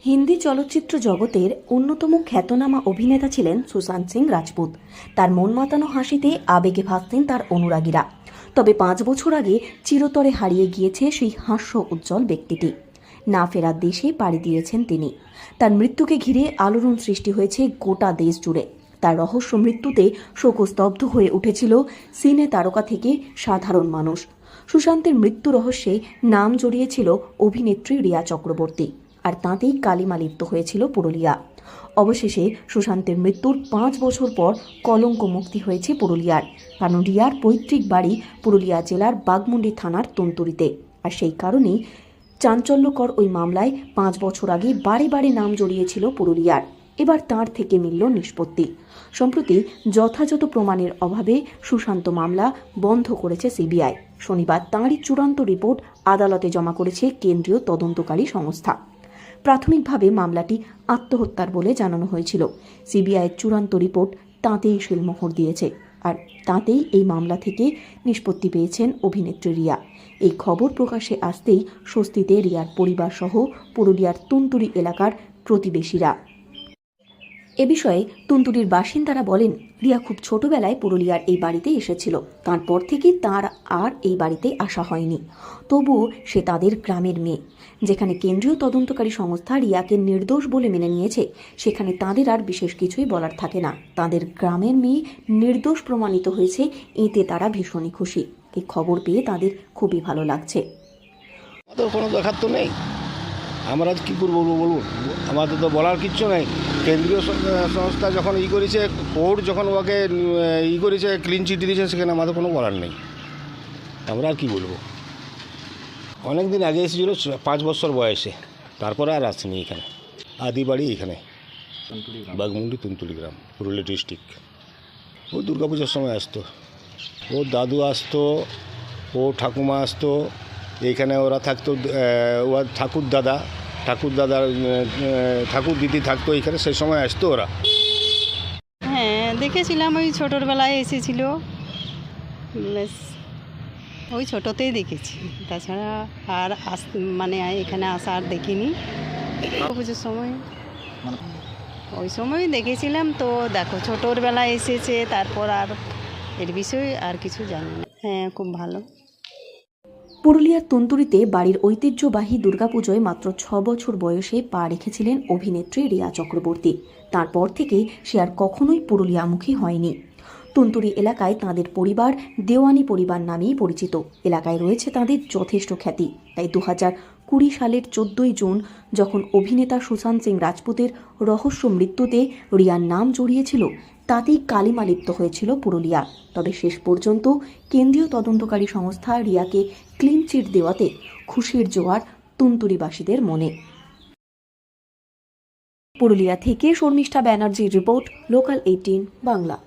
হিন্দি চলচ্চিত্র জগতের অন্যতম খ্যাতনামা অভিনেতা ছিলেন সুশান্ত সিং রাজপুত। তার মন মাতানো হাসিতে আবেগে ভাসতেন তার অনুরাগীরা। তবে 5 বছর আগে চিরতরে হারিয়ে গিয়েছে সেই হাস্য উজ্জ্বল ব্যক্তিটি। না ফেরার দেশে পাড়ি দিয়েছেন তিনি। তার মৃত্যুকে ঘিরে আলোড়ন সৃষ্টি হয়েছে গোটা দেশ জুড়ে। তার রহস্য মৃত্যুতে শোকস্তব্ধ হয়ে উঠেছিল সিনে তারকা থেকে সাধারণ মানুষ। সুশান্তের মৃত্যু রহস্যে নাম জড়িয়েছিল অভিনেত্রী রিয়া চক্রবর্তী, আর তাঁতেই কালিমা লিপ্ত হয়েছিল পুরুলিয়া। অবশেষে সুশান্তের মৃত্যুর 5 বছর পর কলঙ্ক মুক্তি হয়েছে পুরুলিয়ার, কারণ রিয়ার পৈতৃক বাড়ি পুরুলিয়া জেলার বাঘমুন্ডি থানার তন্তুরিতে। আর সেই কারণেই চাঞ্চল্যকর ওই মামলায় 5 বছর আগে বারে বারে নাম জড়িয়েছিল পুরুলিয়ার। এবার তাঁর থেকে মিলল নিষ্পত্তি। সম্প্রতি যথাযথ প্রমাণের অভাবে সুশান্ত মামলা বন্ধ করেছে সিবিআই। শনিবার তাঁরই চূড়ান্ত রিপোর্ট আদালতে জমা করেছে কেন্দ্রীয় তদন্তকারী সংস্থা। প্রাথমিকভাবে মামলাটি আত্মহত্যার বলে জানানো হয়েছিল। সিবিআইয়ের চূড়ান্ত রিপোর্ট তাঁতেই শিলমোহর দিয়েছে, আর তাঁতেই এই মামলা থেকে নিষ্পত্তি পেয়েছেন অভিনেত্রী রিয়া। এই খবর প্রকাশ্যে আসতেই স্বস্তিতে রিয়ার পরিবার সহ পুরুলিয়ার তুনতুরি এলাকার প্রতিবেশীরা। এ বিষয়ে তুনতুরির বাসিন্দারা বলেন, রিয়া খুব ছোটবেলায় পুরুলিয়ার এই বাড়িতে এসেছিল। তারপর থেকে তার আর এই বাড়িতে আসা হয়নি। তবুও সে তাদের গ্রামের মেয়ে। যেখানে কেন্দ্রীয় তদন্তকারী সংস্থা রিয়াকে নির্দোষ বলে মেনে নিয়েছে, সেখানে তাদের আর বিশেষ কিছুই বলার থাকে না। তাদের গ্রামের মেয়ে নির্দোষ প্রমাণিত হয়েছে, এতে তারা ভীষণই খুশি। এই খবর পেয়ে তাদের খুবই ভালো লাগছে। কোনো দেখার তো নেই, আমরা কী করবো বলুন, আমাদের তো বলার কিচ্ছু নেই। কেন্দ্রীয় সংস্থা যখন করেছে, কোর্ট যখন ওকে করেছে, ক্লিন চিট দিয়েছে, সেখানে আমাদের কোনো বলার নেই। আমরা আর কী বলবো। অনেক দিন আগে এসেছিল 5 বছর বয়সে, তারপরে আর আসেনি এখানে। আদি বাড়ি এখানে বাঘমুন্ডি তুনতুলি গ্রাম, পুরুলিয়া ডিস্ট্রিক্ট। ও দুর্গাপূজার সময় আসতো, ও দাদু আসতো, ও ঠাকুমা আসতো এইখানে। ওরা থাকতো, ওর ঠাকুর দিদি থাকতো এখানে, সেই সময় আসতো ওরা। হ্যাঁ, দেখেছিলাম, ওই ছোটোবেলায় এসেছিল, ওই ছোটোতেই দেখেছি। তাছাড়া আর মানে এখানে আসা আর দেখিনি। পুজোর সময় ওই সময় দেখেছিলাম। তো দেখো, ছোটোর বেলায় এসেছে, তারপর আর এর বিষয়ে আর কিছু জানি না। হ্যাঁ, খুব ভালো। পুরুলিয়ার তন্তুরিতে বাড়ির ঐতিহ্যবাহী দুর্গাপুজোয় মাত্র 6 বছর বয়সে পা রেখেছিলেন অভিনেত্রী রিয়া চক্রবর্তী। তারপর থেকে সে আর কখনোই পুরুলিয়ামুখী হয়নি। তন্তুরি এলাকায় তাঁদের পরিবার দেওয়ানি পরিবার নামেই পরিচিত। এলাকায় রয়েছে তাঁদের যথেষ্ট খ্যাতি। তাই 2020 সালের 14 জুন যখন অভিনেতা সুশান্ত সিং রাজপুতের রহস্য মৃত্যুতে রিয়ার নাম জড়িয়েছিল, তাতেই কালিমা লিপ্ত হয়েছিল পুরুলিয়া। তবে শেষ পর্যন্ত কেন্দ্রীয় তদন্তকারী সংস্থা রিয়াকে ক্লিন চিট দেওয়াতে খুশির জোয়ার তুনতুরিবাসীদের মনে। পুরুলিয়া থেকে শর্মিষ্ঠা ব্যানার্জির রিপোর্ট, লোকাল 18 বাংলা।